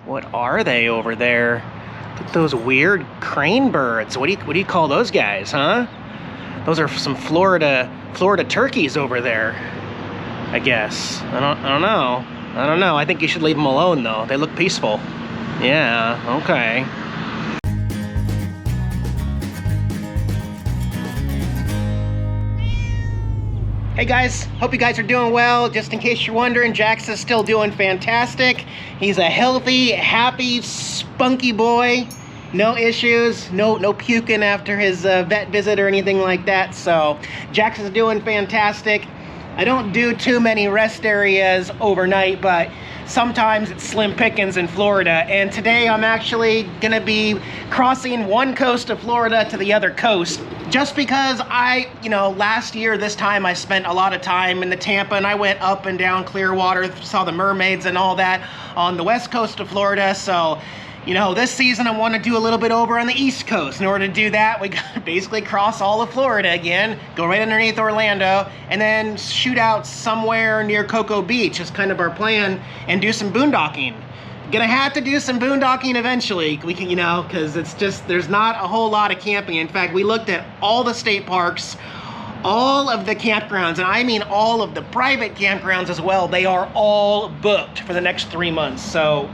What are they over there? Look at those weird crane birds. What do you call those guys, huh? Those are some Florida turkeys over there, I guess. I don't know. I think you should leave them alone though. They look peaceful. Yeah, okay. Hey guys, hope you guys are doing well. Just in case you're wondering, Jax is still doing fantastic. He's a healthy, happy, spunky boy. No issues, no puking after his vet visit or anything like that. So Jax is doing fantastic. I don't do too many rest areas overnight, but sometimes it's slim pickings in Florida. And today I'm actually gonna be crossing one coast of Florida to the other coast. Just because last year this time I spent a lot of time in the Tampa, and I went up and down Clearwater, saw the mermaids and all that on the west coast of Florida. So, this season I want to do a little bit over on the east coast. In order to do that, we got to basically cross all of Florida again, go right underneath Orlando, and then shoot out somewhere near Cocoa Beach is kind of our plan, and do some boondocking. Gonna have to do some boondocking eventually. We can, because it's just, there's not a whole lot of camping. In fact, we looked at all the state parks, all of the campgrounds, and I mean all of the private campgrounds as well. They are all booked for the next 3 months. So,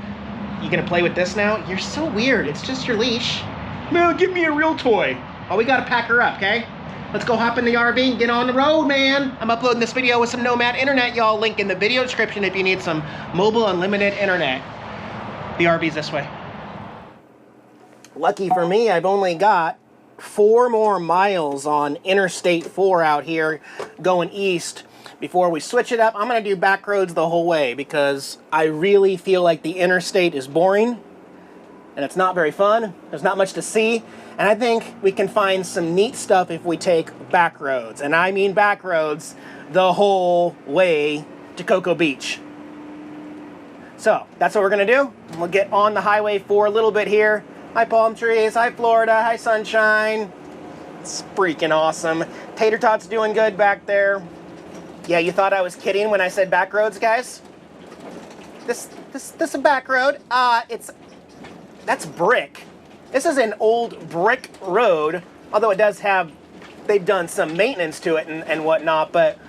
you gonna play with this now? You're so weird. It's just your leash. No, give me a real toy. Oh, we gotta pack her up, okay? Let's go hop in the RV and get on the road, man. I'm uploading this video with some Nomad internet, y'all. Link in the video description if you need some mobile unlimited internet. The RV's this way. Lucky for me, I've only got 4 more miles on Interstate 4 out here going east before we switch it up. I'm gonna do back roads the whole way because I really feel like the interstate is boring and it's not very fun. There's not much to see, and I think we can find some neat stuff if we take back roads, and I mean back roads the whole way to Cocoa Beach. So that's what we're gonna do. We'll get on the highway for a little bit here. Hi palm trees, hi Florida, hi sunshine. It's freaking awesome. Tater Tot's doing good back there. Yeah, you thought I was kidding when I said back roads, guys? This is a back road. That's brick. This is an old brick road, although it does have, they've done some maintenance to it and whatnot, but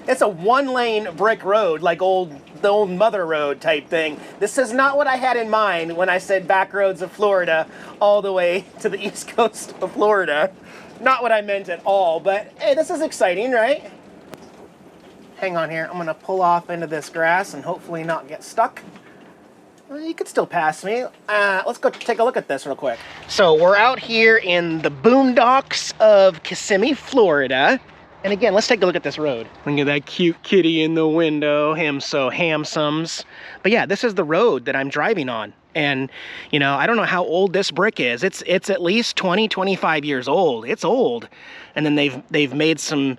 it's a 1-lane brick road, like the old mother road type thing. This is not what I had in mind when I said back roads of Florida all the way to the east coast of Florida. Not what I meant at all, but hey, this is exciting, right? Hang on here, I'm gonna pull off into this grass and hopefully not get stuck. Well, you could still pass me. Let's go take a look at this real quick. So we're out here in the boondocks of Kissimmee, Florida. And again, let's take a look at this road. Look at that cute kitty in the window, him so handsomes. But yeah, this is the road that I'm driving on. And, I don't know how old this brick is. It's at least 20, 25 years old. It's old. And then they've made some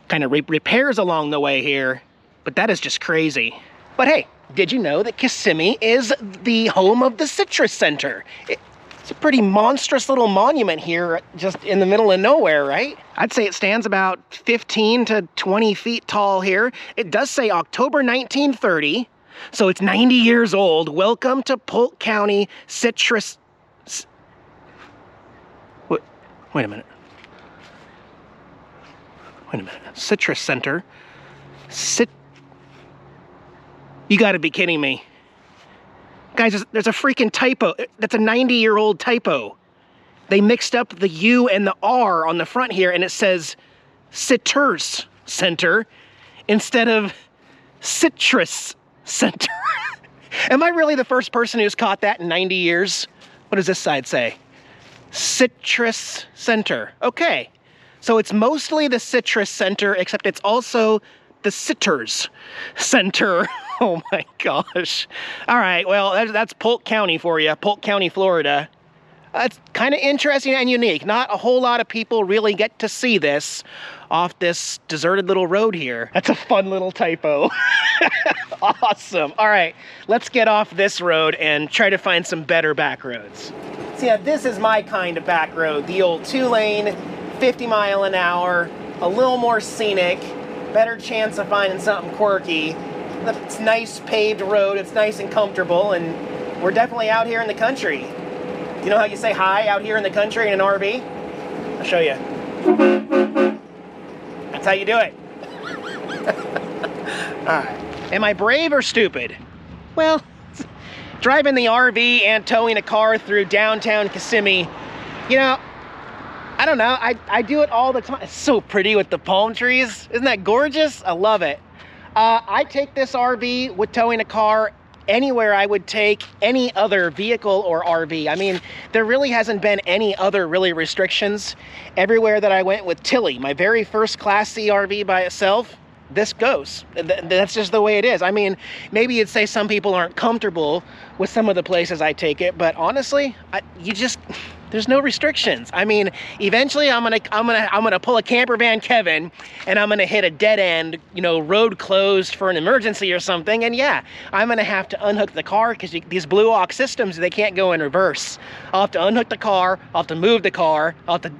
kind of repairs along the way here. But that is just crazy. But hey, did you know that Kissimmee is the home of the Citrus Center? It's a pretty monstrous little monument here just in the middle of nowhere, right? I'd say it stands about 15 to 20 feet tall here. It does say October 1930, so it's 90 years old. Welcome to Polk County Citrus... Wait a minute. Citrus Center. You gotta be kidding me. Guys, there's a freaking typo. That's a 90-year-old typo. They mixed up the U and the R on the front here, and it says Citrus Center instead of Citrus Center. Am I really the first person who's caught that in 90 years? What does this side say? Citrus Center. Okay. So it's mostly the Citrus Center, except it's also the Sitters Center. Oh my gosh. All right, well, that's Polk County for you, Polk County, Florida. It's kind of interesting and unique. Not a whole lot of people really get to see this off this deserted little road here. That's a fun little typo. Awesome. All right, let's get off this road and try to find some better back roads. So yeah, this is my kind of back road. The old 2-lane, 50 mile an hour, a little more scenic, better chance of finding something quirky. It's nice paved road, it's nice and comfortable, and we're definitely out here in the country. You know how you say hi out here in the country in an RV? I'll show you. That's how you do it. Alright. Am I brave or stupid? Well, driving the RV and towing a car through downtown Kissimmee, you know, I don't know. I do it all the time. It's so pretty with the palm trees. Isn't that gorgeous? I love it. I take this RV with towing a car anywhere I would take any other vehicle or RV. I mean, there really hasn't been any other really restrictions. Everywhere that I went with Tilly, my very first Class C RV by itself, this goes. That's just the way it is. I mean, maybe you'd say some people aren't comfortable with some of the places I take it, but honestly, there's no restrictions. I mean, eventually I'm gonna pull a camper van Kevin and I'm gonna hit a dead end, you know, road closed for an emergency or something, and yeah, I'm gonna have to unhook the car because these Blue Ox systems, they can't go in reverse. I'll have to unhook the car, I'll have to move the car, I'll have to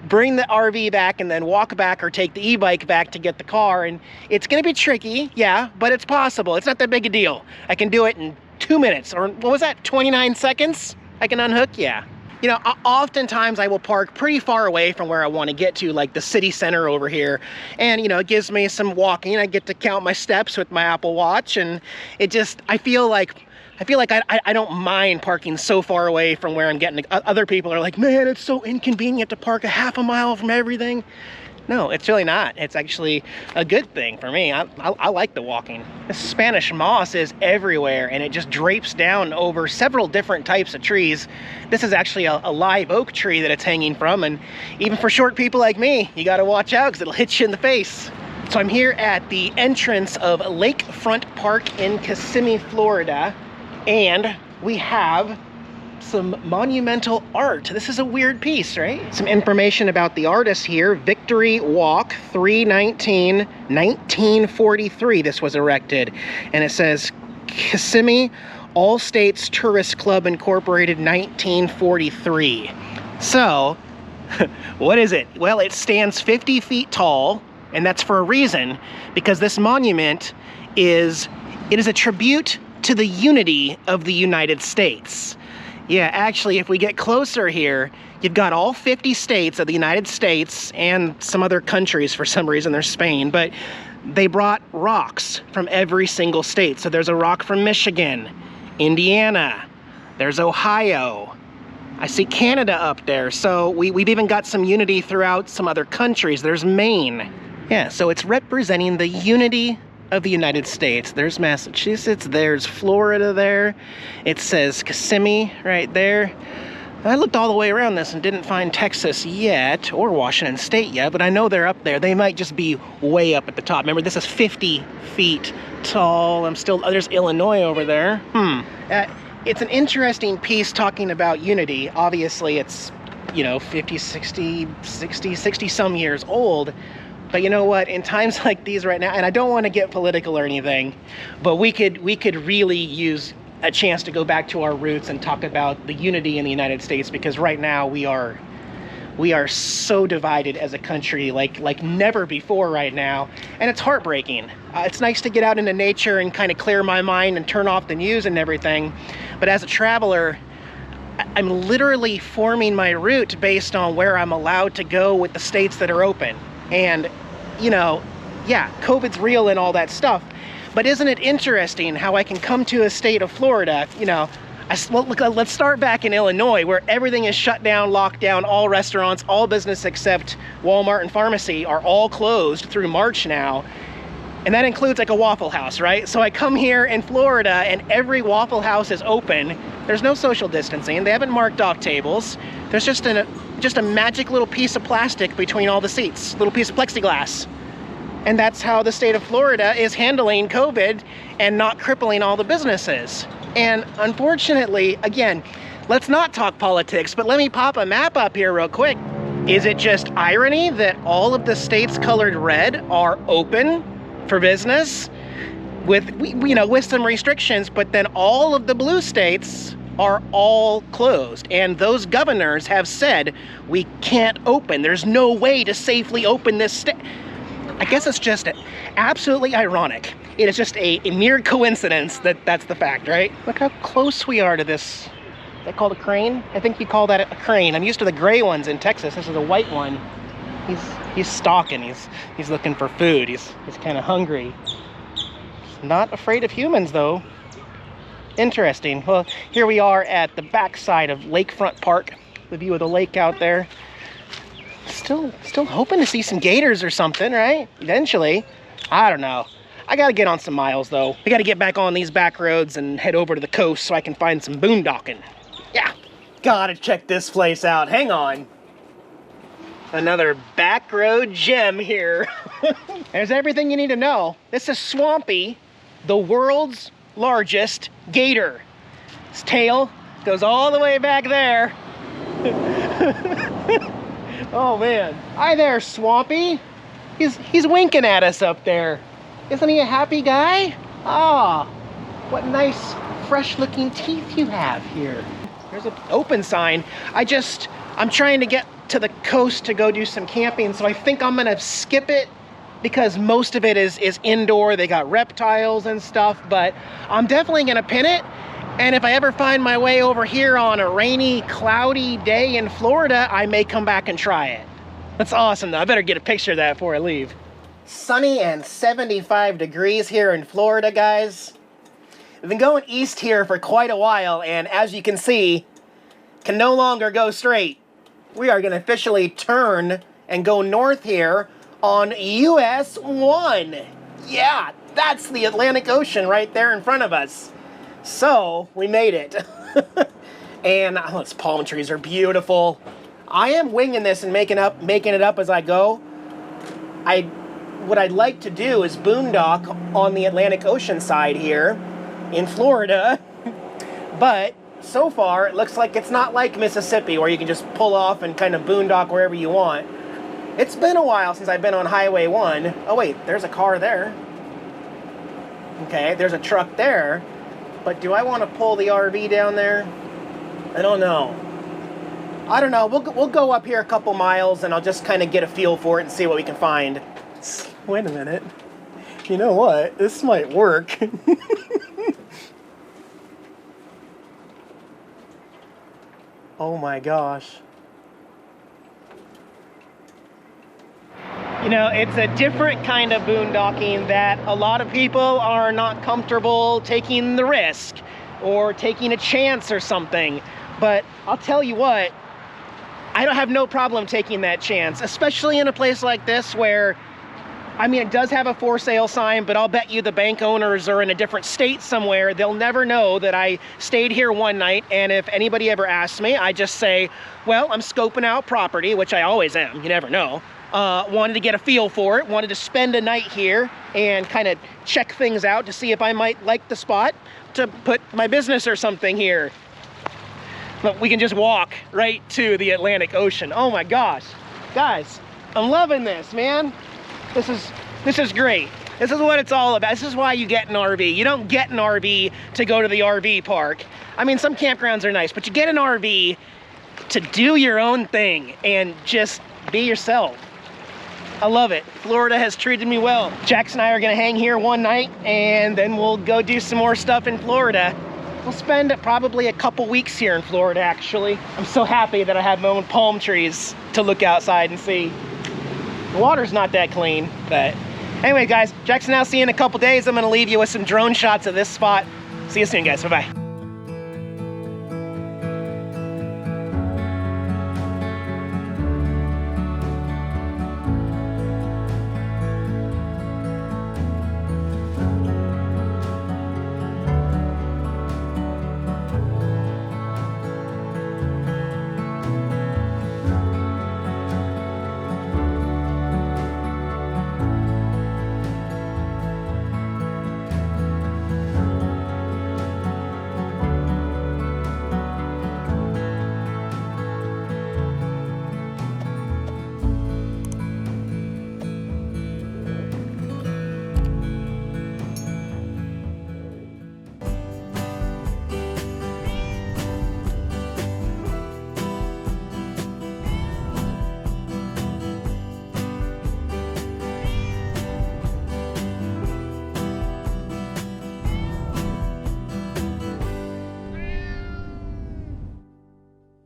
bring the RV back and then walk back or take the e-bike back to get the car, and it's gonna be tricky, yeah, but it's possible. It's not that big a deal. I can do it in 2 minutes, or what was that, 29 seconds? I can unhook, yeah. You know, oftentimes I will park pretty far away from where I want to get to, like the city center over here. And, you know, it gives me some walking. I get to count my steps with my Apple Watch, and it just, I feel like I don't mind parking so far away from where I'm getting. Other people are like, man, it's so inconvenient to park a half a mile from everything. No, it's really not. It's actually a good thing for me. I like the walking. This Spanish moss is everywhere, and it just drapes down over several different types of trees. This is actually a live oak tree that it's hanging from, and even for short people like me, you gotta watch out because it'll hit you in the face. So I'm here at the entrance of Lakefront Park in Kissimmee, Florida, and we have some monumental art. This is a weird piece, right? Some information about the artist here. Victory Walk, 3/19/1943 this was erected. And it says Kissimmee All States Tourist Club Incorporated, 1943. So, what is it? Well, it stands 50 feet tall, and that's for a reason, because this monument is a tribute to the unity of the United States. Yeah, actually, if we get closer here, you've got all 50 states of the United States and some other countries. For some reason, there's Spain, but they brought rocks from every single state. So there's a rock from Michigan, Indiana, there's Ohio. I see Canada up there. So we've even got some unity throughout some other countries. There's Maine. Yeah, so it's representing the unity of the United States. There's Massachusetts, there's Florida there. It says Kissimmee right there. I looked all the way around this and didn't find Texas yet, or Washington State yet, but I know they're up there. They might just be way up at the top. Remember, this is 50 feet tall. There's Illinois over there. It's an interesting piece talking about unity. Obviously, it's, you know, 50, 60 some years old. But you know what, in times like these right now, and I don't want to get political or anything, but we could really use a chance to go back to our roots and talk about the unity in the United States, because right now we are so divided as a country like never before right now, and it's heartbreaking. It's nice to get out into nature and kind of clear my mind and turn off the news and everything, but as a traveler, I'm literally forming my route based on where I'm allowed to go with the states that are open. And, you know, yeah, COVID's real and all that stuff, but isn't it interesting how I can come to a state of Florida, you know, let's start back in Illinois, where everything is shut down, locked down, all restaurants, all business except Walmart and pharmacy are all closed through March now. And that includes like a Waffle House, right? So I come here in Florida and every Waffle House is open. There's no social distancing. They haven't marked off tables. There's just a magic little piece of plastic between all the seats, little piece of plexiglass. And that's how the state of Florida is handling COVID and not crippling all the businesses. And unfortunately, again, let's not talk politics, but let me pop a map up here real quick. Is it just irony that all of the states colored red are open for business with some restrictions, but then all of the blue states are all closed, and those governors have said we can't open. There's no way to safely open this state. I guess it's just absolutely ironic. It is just a mere coincidence that that's the fact, right? Look how close we are to this. Is that called a crane? I think you call that a crane. I'm used to the gray ones in Texas. This is a white one. He's stalking. He's looking for food. He's kind of hungry. He's not afraid of humans though. Interesting. Well, here we are at the backside of Lakefront Park. The view of the lake out there. Still hoping to see some gators or something, right? Eventually. I don't know. I gotta get on some miles though. I gotta get back on these back roads and head over to the coast so I can find some boondocking. Yeah. Gotta check this place out. Hang on. Another back road gem here. There's everything you need to know. This is Swampy, the world's largest gator. His tail goes all the way back there. Oh man. Hi there, Swampy. He's winking at us up there. Isn't he a happy guy? Ah, what nice fresh looking teeth you have here. There's an open sign. I'm trying to get to the coast to go do some camping, so I think I'm gonna skip it because most of it is indoor. They got reptiles and stuff, but I'm definitely gonna pin it. And if I ever find my way over here on a rainy, cloudy day in Florida, I may come back and try it. That's awesome though. I better get a picture of that before I leave. Sunny and 75 degrees here in Florida, guys. We've been going east here for quite a while, and as you can see, can no longer go straight. We are gonna officially turn and go north here on US 1. Yeah, that's the Atlantic Ocean right there in front of us. So, we made it. And those palm trees are beautiful. I am winging this and making it up as I go. What I'd like to do is boondock on the Atlantic Ocean side here in Florida. But so far, it looks like it's not like Mississippi where you can just pull off and kind of boondock wherever you want. It's been a while since I've been on Highway 1. Oh wait, there's a car there. Okay, there's a truck there. But do I want to pull the RV down there? I don't know. I don't know. We'll go up here a couple miles and I'll just kind of get a feel for it and see what we can find. Wait a minute. You know what? This might work. Oh my gosh. You know, it's a different kind of boondocking that a lot of people are not comfortable taking the risk or taking a chance or something. But I'll tell you what, I don't have no problem taking that chance, especially in a place like this where, I mean, it does have a for sale sign, but I'll bet you the bank owners are in a different state somewhere. They'll never know that I stayed here one night, and if anybody ever asks me, I just say, well, I'm scoping out property, which I always am, you never know. Wanted to get a feel for it, wanted to spend a night here and kind of check things out to see if I might like the spot to put my business or something here. But we can just walk right to the Atlantic Ocean. Oh my gosh. Guys, I'm loving this, man. This is great. This is what it's all about. This is why you get an RV. You don't get an RV to go to the RV park. I mean, some campgrounds are nice, but you get an RV to do your own thing and just be yourself. I love it. Florida has treated me well. Jax and I are gonna hang here one night and then we'll go do some more stuff in Florida. We'll spend probably a couple weeks here in Florida, actually. I'm so happy that I have my own palm trees to look outside and see. The water's not that clean, but anyway, guys, Jax and I'll see you in a couple days. I'm gonna leave you with some drone shots of this spot. See you soon, guys. Bye-bye.